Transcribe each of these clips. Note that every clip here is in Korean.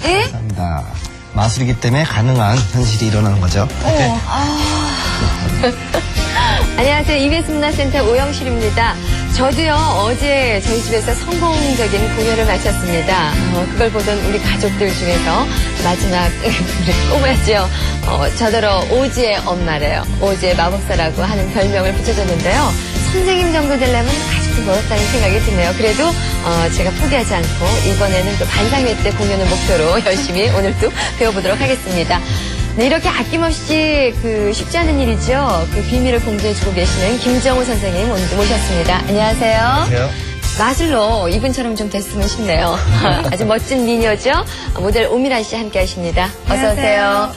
예? 감사합니다. 마술이기 때문에 가능한 현실이 일어나는 거죠. 안녕하세요. EBS 문화센터 오영실입니다. 저도요, 어제 저희 집에서 성공적인 공연을 마쳤습니다. 그걸 보던 우리 가족들 중에서 마지막 꼬마죠. 저더러 오지의 엄마래요. 오지의 마법사라고 하는 별명을 붙여줬는데요. 선생님 정도 되려면 아직도 멀었다는 생각이 드네요. 그래도 제가 포기하지 않고 이번에는 또 반상회 때 공연을 목표로 열심히 오늘도 배워보도록 하겠습니다. 네, 이렇게 아낌없이 쉽지 않은 일이죠. 그 비밀을 공개해주고 계시는 김정우 선생님 오늘도 모셨습니다. 안녕하세요. 안녕하세요. 마술로 이분처럼 좀 됐으면 싶네요. 아주 멋진 미녀죠. 모델 오미란 씨 함께 하십니다. 어서 오세요.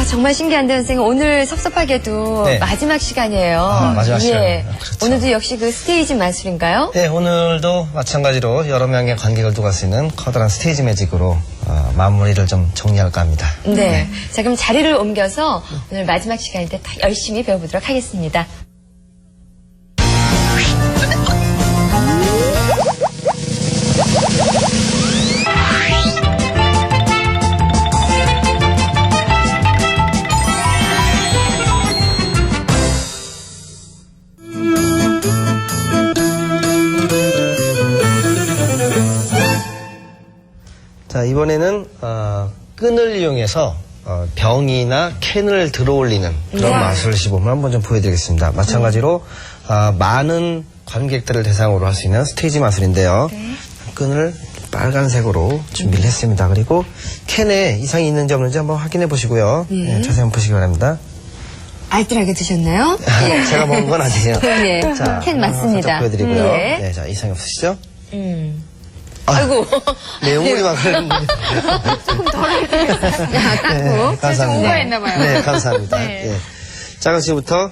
정말 신기한데 선생님 오늘 섭섭하게도 네. 마지막 시간이에요. 마지막 시간. 예. 그렇죠. 오늘도 역시 그 스테이지 마술인가요? 네, 오늘도 마찬가지로 여러 명의 관객을 두고 갈 수 있는 커다란 스테이지 매직으로 마무리를 좀 정리할까 합니다. 네. 자, 그럼 자리를 옮겨서 오늘 마지막 시간인데 다 열심히 배워보도록 하겠습니다. 자, 이번에는 끈을 이용해서 병이나 캔을 들어올리는 그런 마술 시범을 한번 좀 보여드리겠습니다. 마찬가지로 많은 관객들을 대상으로 할 수 있는 스테이지 마술인데요. 끈을 빨간색으로 준비를 했습니다. 그리고 캔에 이상이 있는지 없는지 한번 확인해 보시고요. 네, 자세히 한번 보시기 바랍니다. 알뜰하게 드셨나요? 제가 먹은 건 아니에요. 네. 자, 캔 맞습니다. 살짝 보여드리고요. 네. 네, 자, 이상이 없으시죠? 아이고. 내용물이 막 흐르는데. 조금 덜 닦고. 네, 감사합니다. 오버했나봐요. 네, 감사합니다. 네. 예. 자, 그럼 지금부터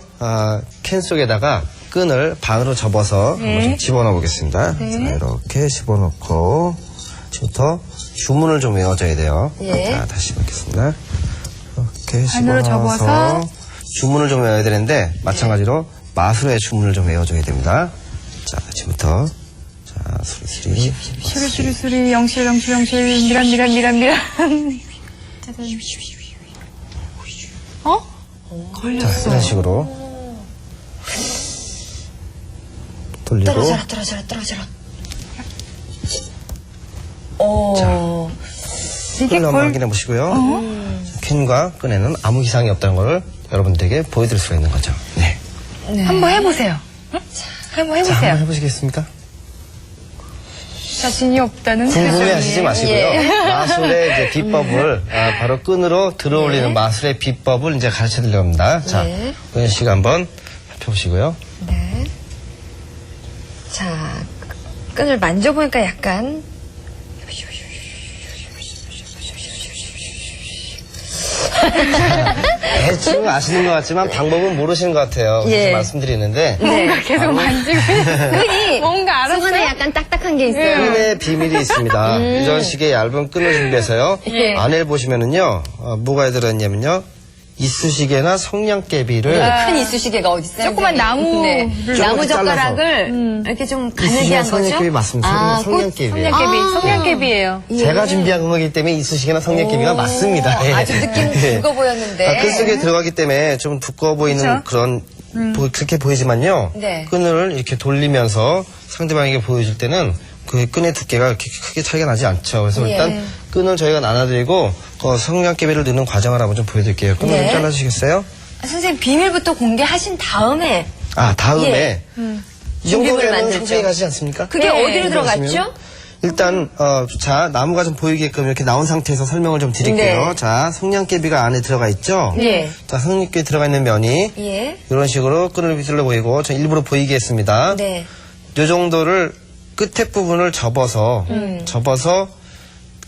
캔 속에다가 끈을 반으로 접어서 한번 좀 집어넣어 보겠습니다. 자, 이렇게 집어넣고 지금부터 주문을 좀 외워줘야 돼요. 예. 자, 다시 뵙겠습니다. 이렇게 반으로 집어넣어서 접어서 주문을 좀 외워야 되는데 마찬가지로 마술의 주문을 좀 외워줘야 됩니다. 자, 지금부터 자, 수리수리 수리 영실 미란 자, 이런 식으로 돌리고 떨어져라. 오. 끈을 한번 확인해 보시고요. 캔과 끈에는 아무 이상이 없다는 걸 여러분들에게 보여드릴 수가 있는 거죠. 네. 한번 해보세요. 한번 자, 해보세요. 한번 해보시겠습니까? 자신이 없다는 궁금해하시지 마시고요. 마술의 이제 비법을 바로 끈으로 들어올리는 마술의 비법을 이제 가르쳐드리려고 합니다. 자, 오현 씨가 한번 살펴보시고요. 네. 자, 끈을 만져보니까 약간 대충 아시는 것 같지만 방법은 모르시는 것 같아요. 그래서 말씀드리는데 계속 만지고 끈이 뭔가 알았어요? 손에 약간 딱딱한 게 있어요. 끈의 비밀이 있습니다. 이런 식의 얇은 끈을 준비해서요. 예. 안에 보시면은요, 뭐가 들어있냐면요, 이쑤시개나 성냥개비를 큰 이쑤시개가 어디 있어요? 조그만 나무를 나무 조금 젓가락을 이렇게 좀 가늘게 한 거죠? 성냥개비 맞습니다. 성냥개비예요. 성냥개비예요. 제가 준비한 거기 때문에 이쑤시개나 성냥개비가 맞습니다. 예. 아주 느낌 예. 두꺼워 보였는데. 끈 속에 들어가기 때문에 좀 두꺼워 보이는 그런 그렇게 보이지만요. 네. 끈을 이렇게 돌리면서 상대방에게 보여줄 때는 그 끈의 두께가 그렇게 크게 차이가 나지 않죠. 그래서 일단 끈을 저희가 나눠드리고 성냥개비를 넣는 과정을 한번 좀 보여드릴게요. 끈을 좀 잘라주시겠어요? 선생님 비밀부터 공개하신 다음에 다음에 이 준비물 정도면 만들죠. 상당히 가지 않습니까? 그게 어디로 들어갔죠? 보시면 일단 자, 나무가 좀 보이게끔 이렇게 나온 상태에서 설명을 좀 드릴게요. 네. 자, 성냥개비가 안에 들어가 있죠? 네. 자, 성냥개비 들어가 있는 면이 예. 이런 식으로 끈을 비틀러 보이고 저 일부러 보이게 했습니다. 네. 이 정도를 끝에 부분을 접어서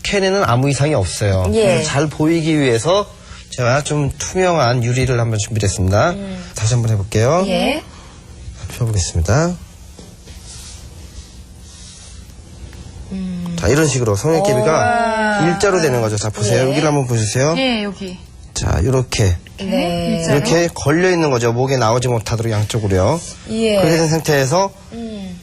캔에는 아무 이상이 없어요. 예. 그래서 잘 보이기 위해서 제가 좀 투명한 유리를 한번 준비했습니다. 다시 한번 해볼게요. 예. 펴보겠습니다. 자, 이런 식으로 성냥개비가 일자로 되는 거죠. 자, 보세요. 예. 여기를 한번 보여주세요. 예, 여기. 자, 이렇게 네. 이렇게 걸려 있는 거죠. 목에 나오지 못하도록 양쪽으로요. 예. 그렇게 된 상태에서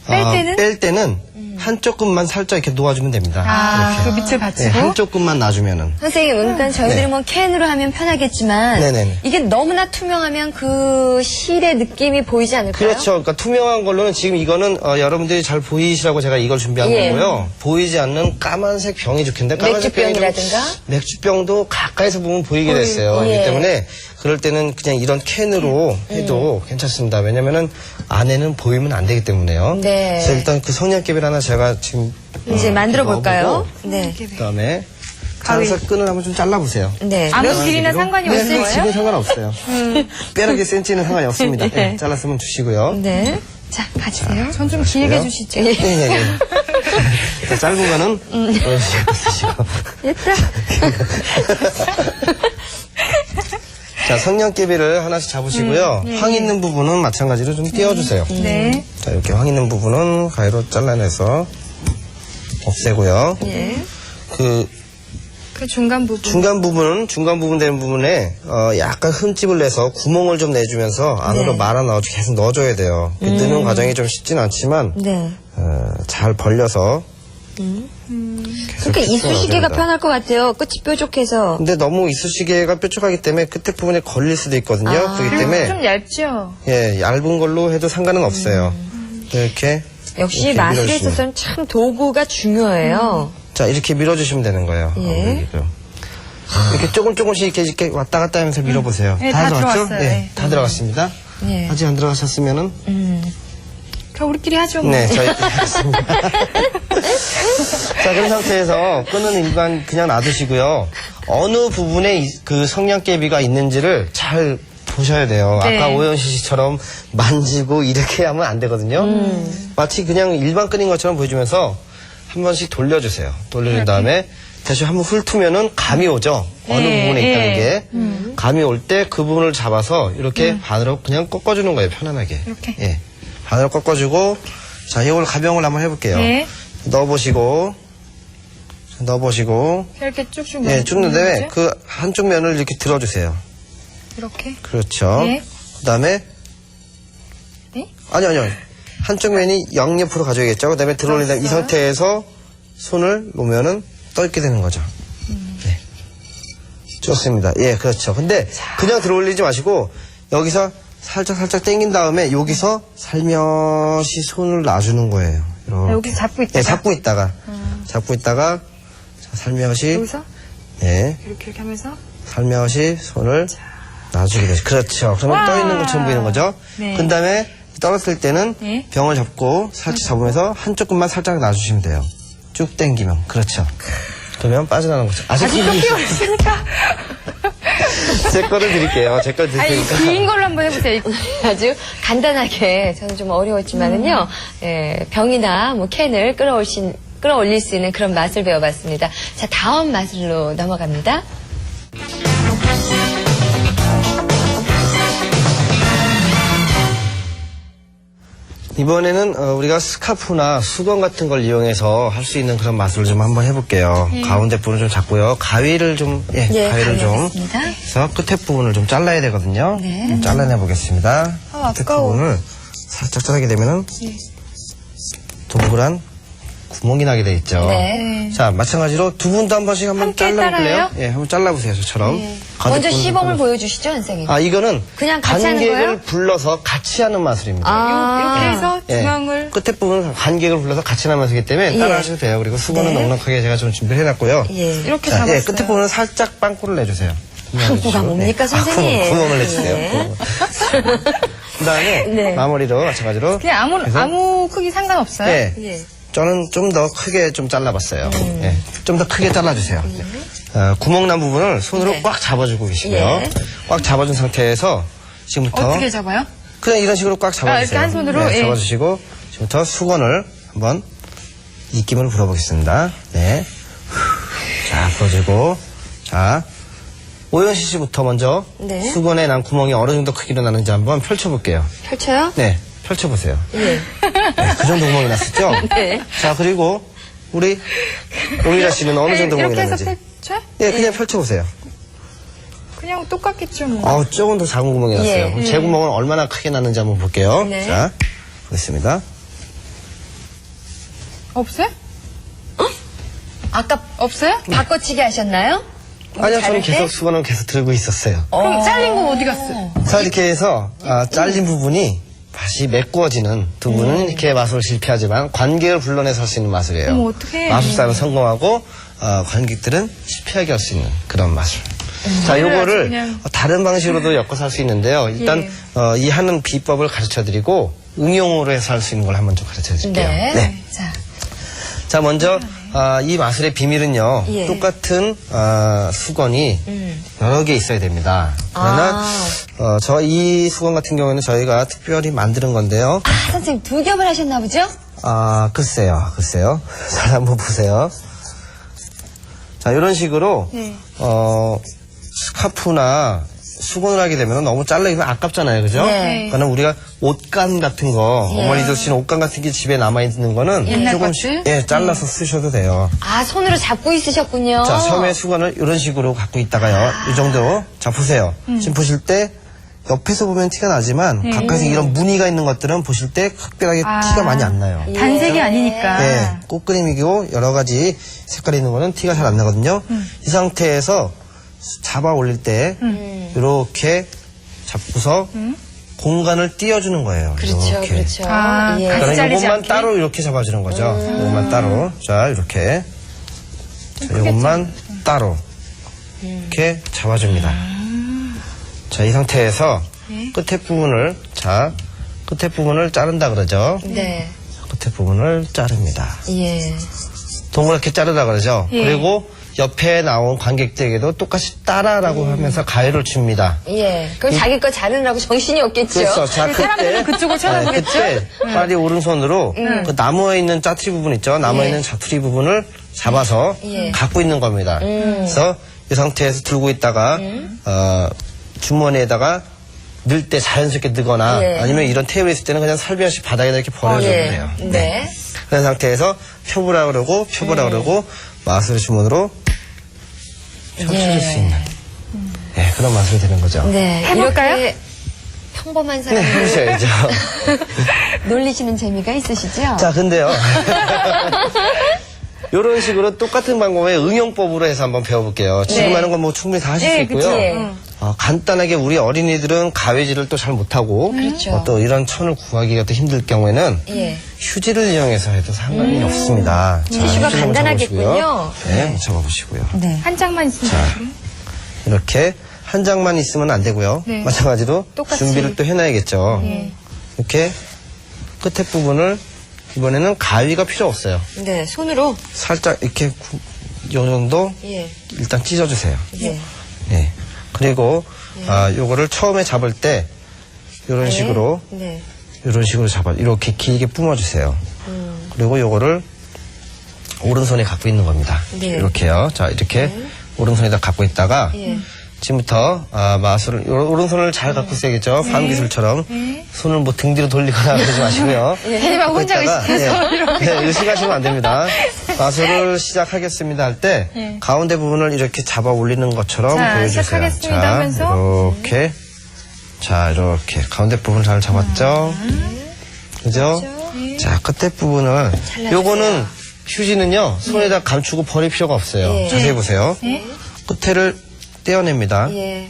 뺄 때는? 뺄 때는 한쪽 끝만 살짝 이렇게 놓아주면 됩니다. 아, 그 밑을 네, 받치고. 한쪽 끝만 놔주면은. 선생님, 그러니까 저희들이 네. 뭐 캔으로 하면 편하겠지만 네네네. 이게 너무나 투명하면 그 실의 느낌이 보이지 않을까요? 그렇죠. 그러니까 투명한 걸로는 지금 이거는 여러분들이 잘 보이시라고 제가 이걸 준비한 예. 거고요. 보이지 않는 까만색 병이 좋겠는데 까만색 병이 좀 맥주병이라든가? 맥주병도 가까이서 보면 보이게 됐어요. 예. 그렇기 때문에 그럴 때는 그냥 이런 캔으로 해도 괜찮습니다. 왜냐면은 안에는 보이면 안 되기 때문에요. 네. 그래서 일단 그 성냥개비를 하나 제가 지금 이제 만들어 넣어보고 볼까요? 네. 그다음에 가위. 장사 끈을 한번 좀 잘라보세요. 네. 아무 길이나 상관이 없는 지금 거예요? 상관없어요. 빼라기 센치는 상관이 없습니다. 네, 잘랐으면 주시고요. 네. 자, 가주세요. 전 좀 길게 주시죠. 네네네. 자, 짧은 거는 쓰시고. 됐다. 자, 성냥개비를 하나씩 잡으시고요. 황 있는 부분은 마찬가지로 좀 띄워주세요. 네. 자, 이렇게 황 있는 부분은 가위로 잘라내서 없애고요. 예. 그 그 중간 부분. 중간 부분 되는 부분에 약간 흠집을 내서 구멍을 좀 내주면서 안으로 네. 말아 넣어 계속 넣어줘야 돼요. 넣는 과정이 좀 쉽진 않지만 네. 잘 벌려서 그러니까 이쑤시개가 편할 것 같아요. 끝이 뾰족해서. 근데 너무 이쑤시개가 뾰족하기 때문에 끝에 부분에 걸릴 수도 있거든요. 그렇기 때문에 좀 얇죠? 예, 얇은 걸로 해도 상관은 없어요. 이렇게 역시 이렇게 마술에 밀어주시면. 있어서는 참 도구가 중요해요. 자, 이렇게 밀어주시면 되는 거예요. 예. 이렇게 조금씩 이렇게 왔다 갔다 하면서 밀어보세요. 네, 다 들어갔죠? 들어갔어요. 네, 네. 다 들어갔습니다. 예. 아직 안 들어가셨으면은 그럼 우리끼리 하죠. 뭐. 네, 저희 하겠습니다. 자, 그런 상태에서 끈은 일반 그냥 놔두시고요. 어느 부분에 그 성냥개비가 있는지를 잘 보셔야 돼요. 네. 아까 오연시 씨처럼 만지고 이렇게 하면 안 되거든요. 마치 그냥 일반 끈인 것처럼 보여주면서 한 번씩 돌려주세요. 돌려준 다음에 다시 한번 훑으면은 감이 오죠. 어느 네, 부분에 있다는 네. 게. 감이 올 때 그 부분을 잡아서 이렇게 반으로 그냥 꺾어주는 거예요. 편안하게. 이렇게? 예. 반으로 꺾어주고, 자, 이걸 가병을 한번 해볼게요. 네. 넣어보시고, 이렇게 쭉쭉. 예, 쭉 넣은 다음에 거죠? 그 한쪽 면을 이렇게 들어주세요. 이렇게. 그렇죠. 네. 그 다음에, 네? 아니요. 한쪽 면이 양옆으로 가져야겠죠. 그 다음에 들어올린 다음에 이 들었어요. 상태에서 손을 놓으면은 떠있게 되는 거죠. 네. 좋습니다. 예, 그렇죠. 근데 그냥 들어올리지 마시고 여기서 살짝 당긴 다음에 여기서 살며시 손을 놔주는 거예요. 이렇게. 여기서 잡고 있다가? 네, 잡고 있다가 자, 살며시 여기서 네, 이렇게 하면서. 살며시 손을 놔주게 되죠. 그렇죠. 그러면 와. 떠 있는 것처럼 보이는 거죠. 네. 그 다음에 떨었을 때는 네. 병을 잡고 살짝 잡으면서 한쪽 끝만 살짝 놔주시면 돼요. 쭉 당기면. 그렇죠. 그러면 빠져나가는 거죠. 아직 뼈가 있으니까. 제 거를 드릴게요. 제 거 아니, 드리니까. 긴 걸로 한번 해보세요. 아주 간단하게 저는 좀 어려웠지만은요. 예, 병이나 뭐 캔을 끌어올릴 수 있는 그런 맛을 배워봤습니다. 자, 다음 맛으로 넘어갑니다. 이번에는 우리가 스카프나 수건 같은 걸 이용해서 할 수 있는 그런 맛을 좀 한번 해볼게요. 가운데 부분을 좀 잡고요. 가위를 좀, 가위를 좀 가위하겠습니다. 해서 끝에 부분을 좀 잘라야 되거든요. 네. 좀 잘라내 보겠습니다. 아, 끝에 아까워. 부분을 살짝 자르게 되면은 동그란 구멍이 나게 돼 있죠. 네. 자, 마찬가지로 두 분도 한 번씩 한번 함께 잘라볼래요? 따라해요? 예, 한번 잘라보세요, 저처럼. 가운데 먼저 부분을 시범을 좀 보여주시죠, 선생님. 아, 이거는 그냥 같이 하는 거예요? 관객을 불러서 같이 하는 마술입니다. 이렇게 해서 예. 중앙을. 끝에 부분은 관객을 불러서 같이 나면서기 때문에 예. 따라하셔도 돼요. 그리고 수건은 네. 넉넉하게 제가 좀 준비를 해놨고요. 예. 이렇게 자, 잡았어요. 끝에 부분은 살짝 빵꾸를 내주세요. 빵꾸가 뭡니까, 선생님? 구멍을 내주세요. 네. 그 다음에 네. 마무리로 마찬가지로. 그냥 그래서 아무 크기 상관없어요? 예. 예. 저는 좀 더 크게 좀 잘라봤어요. 예. 좀 더 크게 잘라주세요. 구멍 난 부분을 손으로 네. 꽉 잡아주고 계시고요. 예. 꽉 잡아준 상태에서 지금부터 어떻게 잡아요? 그냥 이런 식으로 꽉 잡아주세요. 이렇게 한 손으로? 네, 예. 잡아주시고 지금부터 수건을 한번 입김을 불어보겠습니다. 네. 자, 불어주고 자, 오연시 씨부터 먼저 네. 수건에 난 구멍이 어느 정도 크기로 나는지 한번 펼쳐볼게요. 펼쳐요? 네, 펼쳐보세요. 예. 네, 그 정도 구멍이 났었죠? 네. 자, 그리고 우리 오미라 씨는 어느 정도 구멍이 이렇게 해서 났는지. 펼쳐? 네, 그냥 펼쳐보세요. 그냥 똑같겠죠, 뭐. 조금 더 작은 구멍이 났어요. 예. 그럼 제 구멍은 얼마나 크게 났는지 한번 볼게요. 네. 자, 보겠습니다. 없어요? 아까 없어요? 바꿔치기 하셨나요? 아니요, 저는 자를 때? 계속 수건을 계속 들고 있었어요. 그럼 잘린 거 어디 갔어요? 자, 이렇게 해서 잘린 부분이 다시 메꾸어지는 두 분은 이렇게 마술 실패하지만 관객을 불러내서 할 수 있는 마술이에요. 어머, 어떡해. 마술사는 성공하고 관객들은 실패하게 할 수 있는 그런 마술. 자, 요거를 그냥- 다른 방식으로도 엮어서 할 수 있는데요. 일단 이 하는 비법을 가르쳐드리고 응용으로 해서 할 수 있는 걸 한번 좀 가르쳐드릴게요. 네. 자, 자, 먼저 이 마술의 비밀은요. 예. 똑같은 수건이 여러 개 있어야 됩니다. 그러나 저 이 수건 같은 경우에는 저희가 특별히 만드는 건데요. 선생님 두 겹을 하셨나 보죠? 글쎄요. 잘 한번 보세요. 자, 이런 식으로 네. 스카프나 수건을 하게 되면 너무 잘라기면 아깝잖아요. 그죠? 네. 그러나 우리가 옷감 같은 거, 어머니들 쓰는 옷감 같은 게 집에 남아있는 거는 옛날 조금씩 것들? 잘라서 쓰셔도 돼요. 손으로 잡고 있으셨군요. 자, 처음에 수건을 이런 식으로 갖고 있다가요. 이 정도. 자, 보세요. 지금 보실 때 옆에서 보면 티가 나지만 가까이서 이런 무늬가 있는 것들은 보실 때 특별하게 티가 많이 안 나요. 단색이 아니니까. 네, 꽃그림이고 여러 가지 색깔이 있는 거는 티가 잘 안 나거든요. 이 상태에서 잡아 올릴 때 이렇게 잡고서 공간을 띄워주는 거예요. 그렇죠, 이렇게. 그렇죠. 같이 그러니까 잘리지 이것만 않게? 따로 이렇게 잡아주는 거죠. 이것만 따로. 자, 이렇게. 자, 이것만 따로. 이렇게 잡아줍니다. 자, 이 상태에서 끝에 부분을, 끝에 부분을 자른다 그러죠. 네. 끝에 부분을 자릅니다. 예. 동그랗게 자르다 그러죠. 예. 그리고 옆에 나온 관객들에게도 똑같이 따라라고 하면서 가위를 줍니다. 예. 그럼 자기 거 자르느라고 정신이 없겠죠. 그래서 자, 그때 사람들은 그쪽을 쳐다보겠죠? 그때 빨리 오른손으로 그 나무에 있는 짜투리 부분 있죠. 나무에 있는 자투리 부분을 잡아서 갖고 있는 겁니다. 그래서 이 상태에서 들고 있다가 주머니에다가 넣을 때 자연스럽게 넣거나 아니면 이런 테이블에 있을 때는 그냥 살비 없이 바닥에다 이렇게 버려주면 돼요. 네. 그런 상태에서 펴보라 그러고 마술 주문으로 펼쳐줄 수 있는 그런 마술이 되는 거죠. 네. 해볼까요? 이렇게 평범한 네, 사람을 해보셔야죠. 놀리시는 재미가 있으시죠? 자, 근데요. 이런 식으로 똑같은 방법의 응용법으로 해서 한번 배워볼게요. 지금 하는 건 뭐 충분히 다 하실 수 있고요. 그치. 간단하게 우리 어린이들은 가위질을 또 잘 못하고 그렇죠. 또 이런 천을 구하기가 또 힘들 경우에는 예. 휴지를 이용해서 해도 상관이 없습니다. 자, 티슈가 휴지 한번 간단하겠군요. 잡아보시고요. 네, 잡아보시고요. 한 장만 있으면 이렇게 한 장만 있으면 안 되고요. 네. 마찬가지로 똑같이. 준비를 또 해놔야겠죠. 이렇게 끝에 부분을 이번에는 가위가 필요 없어요. 네. 손으로. 살짝 이렇게 이 정도 예. 일단 찢어주세요. 예. 예. 그리고 요거를 처음에 잡을 때 이런 식으로 네. 이런 식으로 이렇게 길게 뿜어주세요. 그리고 요거를 오른손에 갖고 있는 겁니다. 네. 이렇게요. 자, 이렇게 오른손에다 갖고 있다가 예. 지금부터 마술을 오른손을 잘 갖고 있어야겠죠. 파음기술처럼 손을 뭐 등 뒤로 돌리거나 그러지 마시고요. 대박 혼자 의식하시면 안 됩니다. 마술을 시작하겠습니다 할 때 가운데 부분을 이렇게 잡아 올리는 것처럼 자, 보여주세요. 시작하겠습니다 하면서. 이렇게 이렇게 가운데 부분 잘 잡았죠. 그죠? 자, 끝에 부분을 요거는 휴지는요 손에다 감추고 버릴 필요가 없어요. 자세히 보세요. 끝에를 떼어냅니다. 예.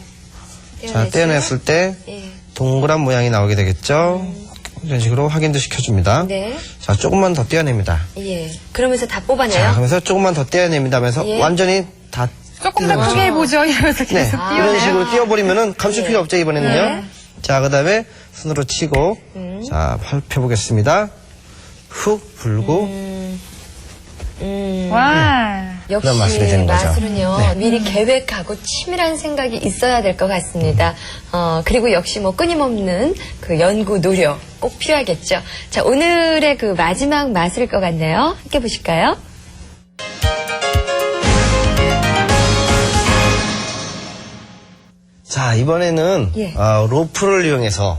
자, 떼어냈을 때 예. 동그란 모양이 나오게 되겠죠. 이런 식으로 확인도 시켜줍니다. 네. 자, 조금만 더 떼어냅니다. 예. 그러면서 다 뽑아내요? 자, 그러면서 조금만 더 떼어냅니다 하면서 예. 완전히 다 조금 더 크게 해보죠. 이러면서 네, 계속 이런 띄워내요. 식으로 띄워버리면은 감출 필요 없죠, 이번에는요. 자, 그 다음에 손으로 치고, 자, 펴보겠습니다. 훅 불고, 와. 역시 그런 마술이 되는 거죠. 마술은요 미리 계획하고 치밀한 생각이 있어야 될 것 같습니다. 그리고 역시 뭐 끊임없는 그 연구 노력 꼭 필요하겠죠. 자, 오늘의 그 마지막 마술일 것 같네요. 함께 보실까요? 자, 이번에는 예. 로프를 이용해서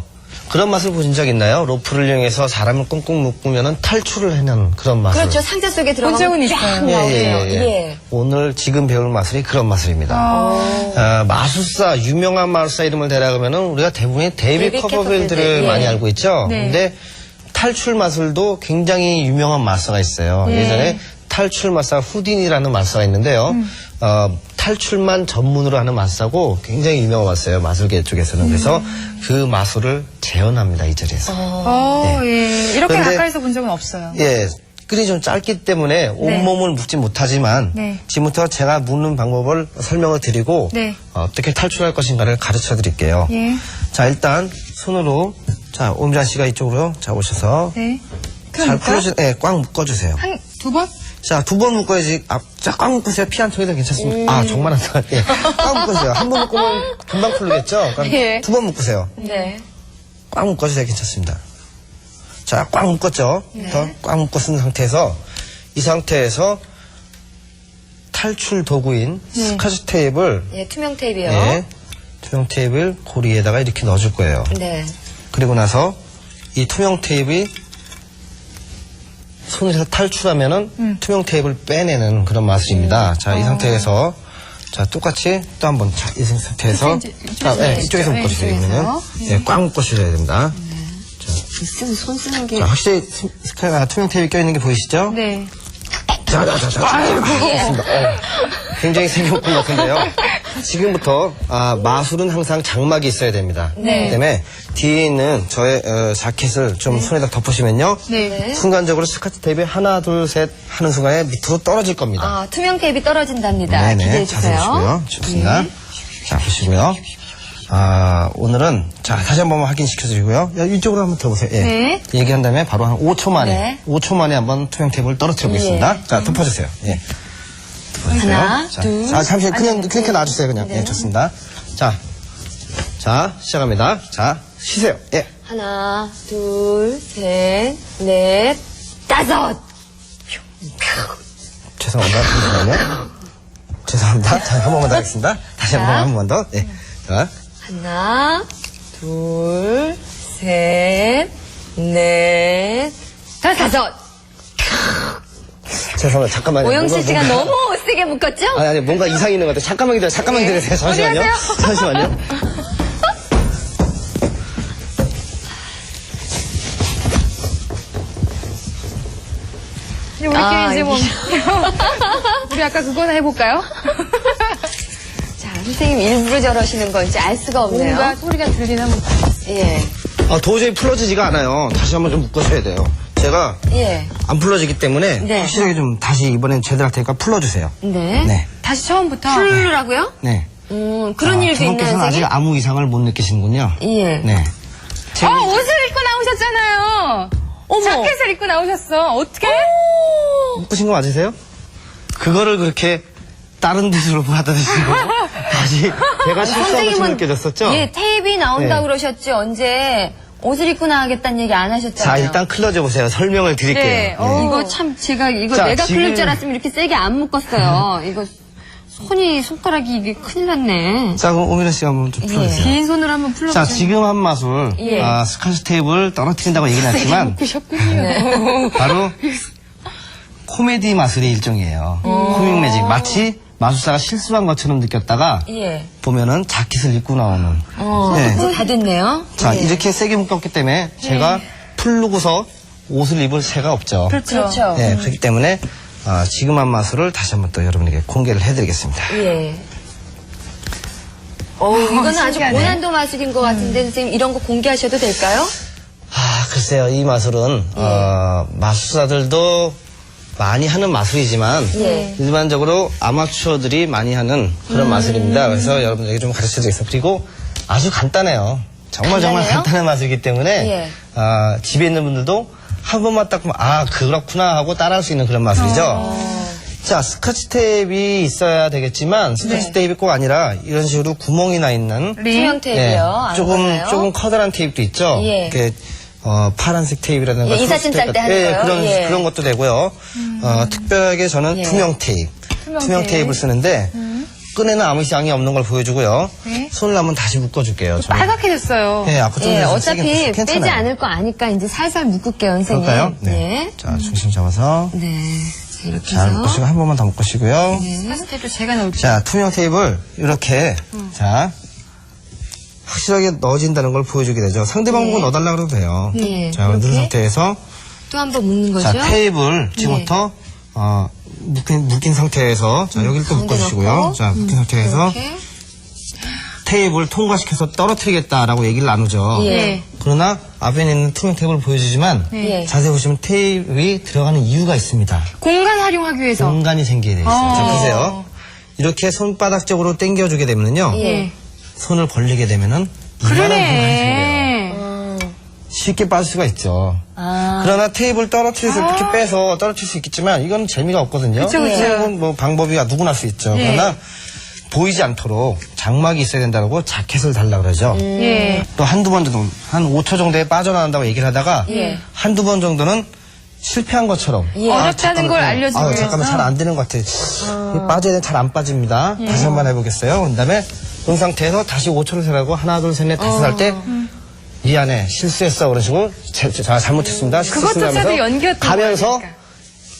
그런 맛을 보신 적 있나요? 로프를 이용해서 사람을 꽁꽁 묶으면 탈출을 해내는 그런 마술. 그렇죠. 상자 속에 적은 들어가면 있어요. 쫙 예, 나오네요. 예. 오늘 지금 배울 마술이 그런 마술입니다. 마술사, 유명한 마술사 이름을 대라고 하면은 우리가 대부분이 데이비 데이비 커버필드를 커버필드, 예. 많이 알고 있죠. 네. 근데 탈출 마술도 굉장히 유명한 마사가 있어요. 예전에 탈출 마사 후딘이라는 마사가 있는데요. 탈출만 전문으로 하는 마사고 굉장히 유명한 마사예요. 마술계 쪽에서는. 그래서 그 마술을 재현합니다. 이 자리에서. 예. 이렇게 그런데- 가까이서 본 적은 없어요. 예. 끈이 좀 짧기 때문에 온몸을 묶지 못하지만 네. 지금부터 제가 묶는 방법을 설명을 드리고 네. 어떻게 탈출할 것인가를 가르쳐 드릴게요. 예. 자, 일단 손으로 자, 오미자 씨가 이쪽으로 자 오셔서 네. 잘 풀어주 꽉 묶어 주세요. 두 번? 자, 2번 묶어야지. 자, 꽉 묶으세요. 피 한 통에도 괜찮습니다. 아, 정말 안 나갈 꽉 묶으세요. 한 번 묶으면 금방 풀리겠죠? 그럼 예. 2번 묶으세요. 네. 꽉 묶어주세요. 괜찮습니다. 자, 꽉 묶었죠? 꽉 묶어 쓴 상태에서 이 상태에서 탈출 도구인 스카치 테이프를 예, 투명 테이프요. 예, 투명 테이프를 고리에다가 이렇게 넣어줄 거예요. 네. 그리고 나서 이 투명 테이프를 손에서 탈출하면은 투명 테이프를 빼내는 그런 마술입니다. 자, 이 상태에서 자, 똑같이 또 한 번, 자, 이 상태에서 이쪽에서 네, 묶어주세요. 이쪽에서. 이거는 예, 꽉 묶어주셔야 됩니다. 손 쓰는 게. 자, 확실히 투명 테이프 껴있는 게 보이시죠? 네. 알겠습니다. 굉장히 생겼군 같은데요. 지금부터 마술은 항상 장막이 있어야 됩니다. 네. 그 때문에 뒤에 있는 저의 자켓을 좀 손에다 덮으시면요. 네. 순간적으로 스카치 테이프 하나 둘 셋 하는 순간에 밑으로 떨어질 겁니다. 아, 투명 테이프 떨어진답니다. 네네. 기대해 자세히 주세요. 보시고요. 좋습니다. 자, 보시고요. 오늘은 자 다시 한 번만 확인시켜드리고요. 이쪽으로 한번 들어보세요. 예. 네. 얘기한 다음에 바로 한 5초 만에 네. 5초 만에 한번 투명 테이프를 떨어뜨려 보겠습니다. 자, 덮어주세요. 예. 덮어주세요. 하나, 자, 둘. 잠시 그냥 놔주세요. 그냥. 예, 좋습니다. 자, 시작합니다. 자, 쉬세요. 예. 하나, 둘, 셋, 넷, 다섯. 죄송합니다. 잠시만요. 죄송합니다. 자, 한 번만 더 하겠습니다. 다시 한 번만 더. 예. 자. 하나, 둘, 셋, 넷, 다섯. 죄송합니다. 잠깐만요. 오영실 씨가 뭔가- 너무 세게 묶었죠? 아니, 뭔가 이상이 있는 것 같아요. 잠깐만 기다려요. 잠깐만 기다리세요. 잠시만요. 잠시만요. 우리끼리 아, 이제 뭐. 우리 아까 그거나 해볼까요? 자, 선생님 일부러 저러시는 건지 알 수가 없네요. 뭔가 소리가 들리나 뭐. 예. 도저히 풀어지지가 않아요. 다시 한번 좀 묶어줘야 돼요. 제가 예. 안 풀어지기 때문에 네. 확실하게 좀 다시 이번엔 제대로 할 테니까 풀어주세요. 네. 네. 다시 처음부터. 풀라고요? 네. 그런 일도 있나요, 주먹께서는 아직 선생님? 아무 이상을 못 느끼시는군요. 예. 네. 옷을 입고 나오셨잖아요. 어머. 자켓을 입고 나오셨어. 어떻게? 묶으신 거 맞으세요? 그거를 그렇게 다른 데로 받아드시고 다시 제가 실수한 것처럼 느껴졌었죠? 예, 테이프 나온다고 네. 그러셨지. 언제 옷을 입고 나가겠다는 얘기 안 자, 하셨잖아요. 일단 클러져 보세요. 설명을 드릴게요. 네. 예. 이거 참 제가 이거 자, 내가 지금- 풀릴 줄 알았으면 이렇게 세게 안 묶었어요. 이거 손가락이 이게 큰일 났네. 자, 그럼 오미라 씨가 한번 좀 풀어주세요. 긴 손으로 한번 자, 풀어보세요. 지금 한 마술, 예. 스카치 테이프를 떨어뜨린다고 얘기는 했지만, 묶으셨군요. 바로 코미디 마술의 일종이에요. 코믹 매직. 마치 마술사가 실수한 것처럼 느꼈다가, 예. 보면은 자켓을 입고 나오는. 네. 이제 다 됐네요. 자, 예. 이렇게 세게 묶었기 때문에 제가 풀르고서 옷을 입을 새가 없죠. 그렇죠. 네, 그렇기 때문에 지금 한 마술을 다시 한번 또 여러분에게 공개를 해드리겠습니다. 예. 이거는 아주 신기하네. 고난도 마술인 것 같은데 선생님 이런 거 공개하셔도 될까요? 글쎄요, 이 마술은 마술사들도 많이 하는 마술이지만 예. 일반적으로 아마추어들이 많이 하는 그런 마술입니다. 그래서 여러분들에게 좀 가르쳐드리겠습니다. 그리고 아주 간단해요. 정말 간단해요? 간단한 마술이기 때문에 예. 집에 있는 분들도 한 번만 딱 보면 그렇구나 하고 따라할 수 있는 그런 마술이죠. 자, 스카치 테이프가 있어야 되겠지만 스카치 테이프 꼭 아니라 이런 식으로 구멍이 나 있는 투명 테이프요. 안 보여요? 조금 커다란 테이프도 있죠. 예. 이렇게 파란색 테이프라든가 예, 이삿짐 쌀때 하는 거요? 그런 예. 그런 것도 되고요. 특별하게 저는 예. 투명 테이프, 투명 테이프를 쓰는데 끈에는 아무 이상이 없는 걸 보여주고요. 네. 손을 한번 다시 묶어줄게요. 저는. 빨갛게졌어요. 네, 아까 좀 예, 세게 어차피 묶어서 빼지 괜찮아요. 않을 거 아니까 이제 살살 묶을게요, 선생님. 그럴까요? 네. 자, 중심 잡아서 네. 자, 이렇게 잘 해서. 묶으시고 한 번만 더 묶으시고요. 스카치 테이프 제가 넣을게요. 자, 투명 테이프를 이렇게 자 확실하게 넣어진다는 걸 보여주게 되죠. 상대방 보고 넣어달라 그래도 돼요. 네, 자, 넣은 그렇게? 상태에서 또 한 번 묶는 거죠? 자, 테이블 지금부터 묶인 상태에서 자, 여기를 또 가운데 묶어주시고요. 넣고. 자, 묶인 상태에서 이렇게. 테이블 통과시켜서 떨어뜨리겠다라고 얘기를 나누죠. 예. 그러나 앞에 있는 투명 테이블을 보여주지만 예. 자세히 보시면 테이블이 들어가는 이유가 있습니다. 공간 활용하기 위해서. 공간이 생기게 돼 있어요. 자, 보세요. 이렇게 손바닥 쪽으로 당겨주게 되면요. 예. 손을 벌리게 되면은 이만한 공간이 생겨요. 그러네. 쉽게 빠질 수가 있죠. 아. 그러나 테이블 떨어뜨려서 이렇게 빼서 떨어뜨릴 수 있겠지만 이건 재미가 없거든요. 그쵸, 그쵸. 이건 뭐 방법이 누구나 할 수 있죠. 예. 그러나 보이지 않도록 장막이 있어야 된다고 자켓을 달라 그러죠. 예. 또 한두 번 정도, 한 5초 정도에 빠져나간다고 얘기를 하다가 예. 한두 번 정도는 실패한 것처럼 어렵다는 걸 알려주기 위해서. 잠깐만 잘 안 되는 것 같아. 빠져야 돼. 잘 안 빠집니다. 다시 한번 해보겠어요. 그 다음에 그런 상태에서 다시 5초를 세라고 하나 둘 셋 넷 다섯 할 때 미안해 실수했어 그런 식으로 자 잘못했습니다. 그것조차도 실수했습니다 하면서 연기였던 가면서 거니까.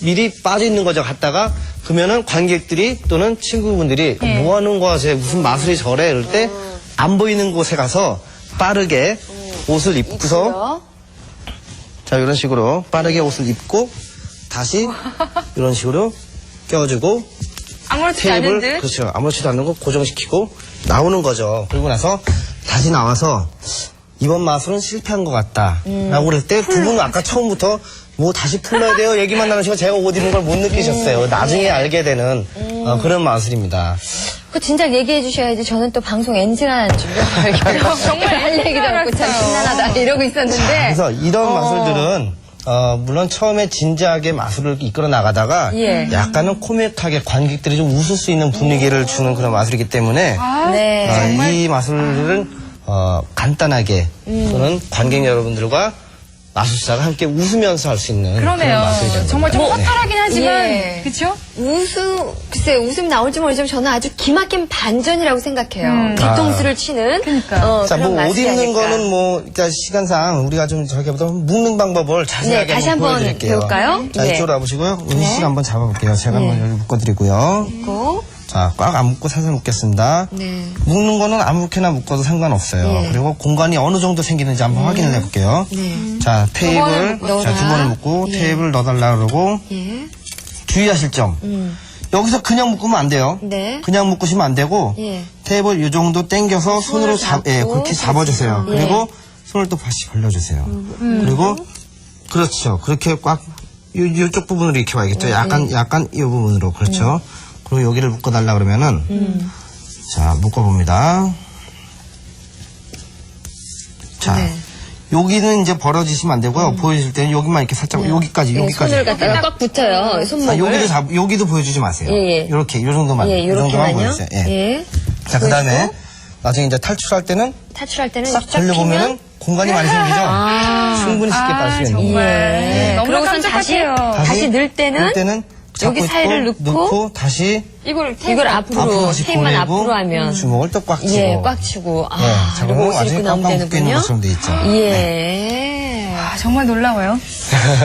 미리 빠져 있는 거죠. 갔다가 그러면은 관객들이 또는 친구분들이 예. 뭐 하는 거야 쟤 무슨 마술이 저래 이럴 때 안 보이는 곳에 가서 빠르게 옷을 입고서 있고요. 자 이런 식으로 빠르게 옷을 입고 다시 이런 식으로 껴주고 아무렇지 않은 테이블 듯. 그렇죠 아무렇지도 않은 거 고정시키고 나오는 거죠. 그리고 나서 다시 나와서 이번 마술은 실패한 것 같다 라고 그럴 때 두 분은 아까 처음부터 뭐 다시 풀러야 돼요 얘기만 나누시고 제가 옷 입는 걸 못 느끼셨어요. 나중에 알게 되는 그런 마술입니다. 그 진작 얘기해 주셔야지. 저는 또 방송 엔진한 준비하고 정말 할 얘기도 없고 참 알았어요. 신난하다 이러고 있었는데. 그래서 이런 마술들은 물론 처음에 진지하게 마술을 이끌어 나가다가 예. 약간은 코믹하게 관객들이 좀 웃을 수 있는 분위기를 주는 그런 마술이기 때문에 네. 이 마술은 간단하게 또는 관객 여러분들과 마술사가 함께 웃으면서 할 수 있는 그런 그러네요. 마술이 됩니다. 정말 좀 허탈하긴 하지만, 예. 그쵸? 글쎄, 웃음 나올지 모르지만 저는 아주 기막힌 반전이라고 생각해요. 뒤통수를 치는. 그러니까. 자, 그런 뭐 옷 마술이 입는 아닐까. 거는 뭐 일단 시간상 우리가 좀 저기보다 묶는 방법을 자세하게 네, 다시 한번 한번 보여드릴게요. 배울까요? 자, 예. 이쪽으로 와보시고요. 은희 씨가 한번 잡아볼게요. 제가 한번 여기 묶어드리고요. 고. 자, 꽉 안 묶고 살살 묶겠습니다. 네. 묶는 거는 아무렇게나 묶어도 상관없어요. 예. 그리고 공간이 어느 정도 생기는지 한번 확인을 해볼게요. 네. 자, 테이블, 넣어라. 자, 두 번을 묶고 예. 테이블 넣어달라 그러고 예. 주의하실 점. 여기서 그냥 묶으면 안 돼요. 네. 그냥 묶으시면 안 되고 예. 테이블 이 정도 당겨서 손으로 잡고 그렇게 잡아주세요. 예. 그리고 손을 또 다시 벌려주세요. 그리고 그렇죠. 그렇게 꽉 이쪽 부분으로 이렇게 와야겠죠. 약간 이 부분으로 그렇죠. 그리고 여기를 묶어달라 그러면은 자 묶어봅니다. 자 네. 여기는 이제 벌어지시면 안 되고요. 보여줄 때는 여기만 이렇게 살짝 여기까지 예, 여기까지. 손을 갖다가 꽉 붙여요. 손목을. 여기도 보여주지 마세요. 예, 예. 이렇게 요 정도만 예, 요 정도만 요렇게만요. 보여주세요. 예. 예. 자 그다음에 보여주고. 나중에 이제 탈출할 때는 탈출할 때는 싹 쫙 벌려보면은 피면 공간이 많이 생기죠. 충분히 쉽게 빨 수 있는. 정말. 예. 너무 그러고선 다시 깜짝같아요. 다시 넣을 때는 잡고 여기 사이를 있고, 넣고 다시 이걸 앞으로 다시 테이프만 보내고 앞으로 하면 주먹을 또 꽉 치고. 예, 꽉 치고. 아, 자, 그리고 그러면 옷을 완전히 입고 나오면 꽉꽉 묶여 있는 되는군요. 것처럼 돼 있죠. 예. 아, 정말 놀라워요.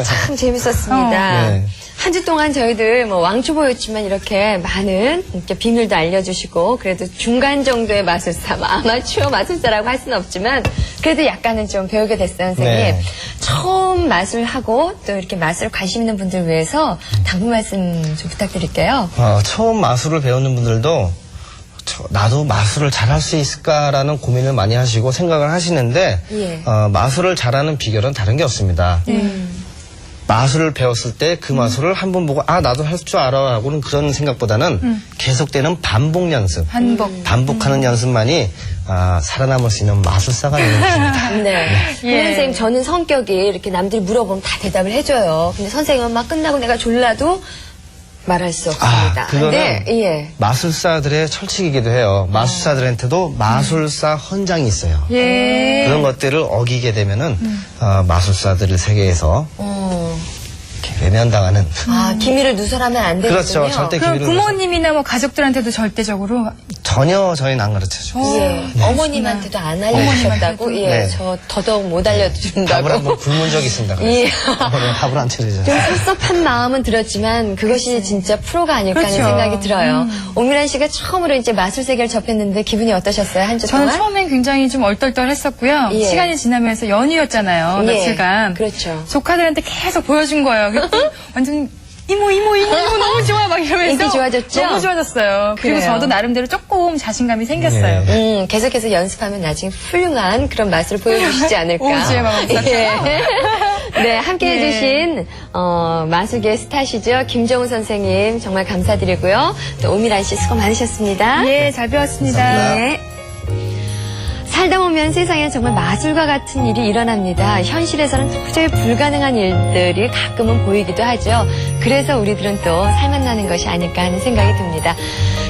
참 재밌었습니다. 네. 한 주 동안 저희들 뭐 왕초보였지만 이렇게 많은 이렇게 비밀도 알려주시고 그래도 중간 정도의 마술사, 아마추어 마술사라고 할 수는 없지만 그래도 약간은 좀 배우게 됐어요, 선생님. 네. 처음 마술하고 또 이렇게 마술 관심 있는 분들 위해서 당부 말씀 좀 부탁드릴게요. 처음 마술을 배우는 분들도 나도 마술을 잘할 수 있을까라는 고민을 많이 하시고 생각을 하시는데 예. 마술을 잘하는 비결은 다른 게 없습니다. 마술을 배웠을 때 그 마술을 한번 보고 나도 할 줄 알아 하고는 그런 생각보다는 계속되는 반복 연습, 반복하는 연습만이 살아남을 수 있는 마술사가 되는 것입니다. 네. 근데 선생님, 저는 성격이 이렇게 남들이 물어보면 다 대답을 해줘요. 근데 선생님은 막 끝나고 내가 졸라도 말할 수 없습니다. 그거는 근데, 예. 마술사들의 철칙이기도 해요. 마술사들한테도 마술사 헌장이 있어요. 그런 것들을 어기게 되면은 마술사들 세계에서 외면당하는. 기밀을 누설하면 안 되거든요. 그렇죠. 절대 그럼 기밀을 부모님이나 뭐 가족들한테도 절대적으로 전혀 저희는 안 가르쳐주고 있어요. 예. 어머님한테도 안 알려주셨다고? 예. 네. 저 더더욱 못 알려준다고. 답을 한번 굶은 적이 있습니다. 예. 어머니가 답을 안 차리죠. 좀 섭섭한 마음은 들었지만 그것이 진짜 프로가 아닐까 하는 그렇죠. 생각이 들어요. 오미란 씨가 처음으로 이제 마술 세계를 접했는데 기분이 어떠셨어요? 한 주 저는 동안? 처음엔 굉장히 좀 얼떨떨했었고요. 예. 시간이 지나면서 연휴였잖아요. 예. 며칠간. 그렇죠. 조카들한테 계속 보여준 거예요. 그래서 완전 이모 너무 좋아 막 이러면서 인기 좋아졌죠? 너무 좋아졌어요. 그리고 그래요. 저도 나름대로 조금 자신감이 생겼어요. 계속해서 연습하면 나중에 훌륭한 그런 맛을 보여주시지 않을까. 오지의 마법사. 예. 네, 함께 네. 해주신, 마술계 스타시죠. 김정우 선생님 정말 감사드리고요. 또 오미란 씨 수고 많으셨습니다. 예, 잘 배웠습니다. 감사합니다. 네. 살다 보면 세상에 정말 마술과 같은 일이 일어납니다. 현실에서는 도저히 불가능한 일들이 가끔은 보이기도 하죠. 그래서 우리들은 또 살맛나는 것이 아닐까 하는 생각이 듭니다.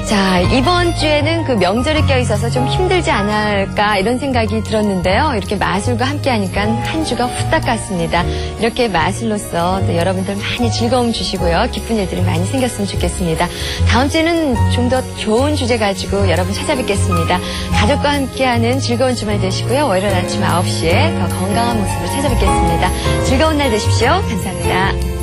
자, 이번 주에는 그 명절이 껴있어서 좀 힘들지 않을까 이런 생각이 들었는데요. 이렇게 마술과 함께 하니까 한 주가 후딱 갔습니다. 이렇게 마술로서 또 여러분들 많이 즐거움 주시고요. 기쁜 일들이 많이 생겼으면 좋겠습니다. 다음 주에는 좀 더 좋은 주제 가지고 여러분 찾아뵙겠습니다. 가족과 함께하는 즐거운 주말 되시고요. 월요일 아침 9시에 더 건강한 모습으로 찾아뵙겠습니다. 즐거운 날 되십시오. 감사합니다.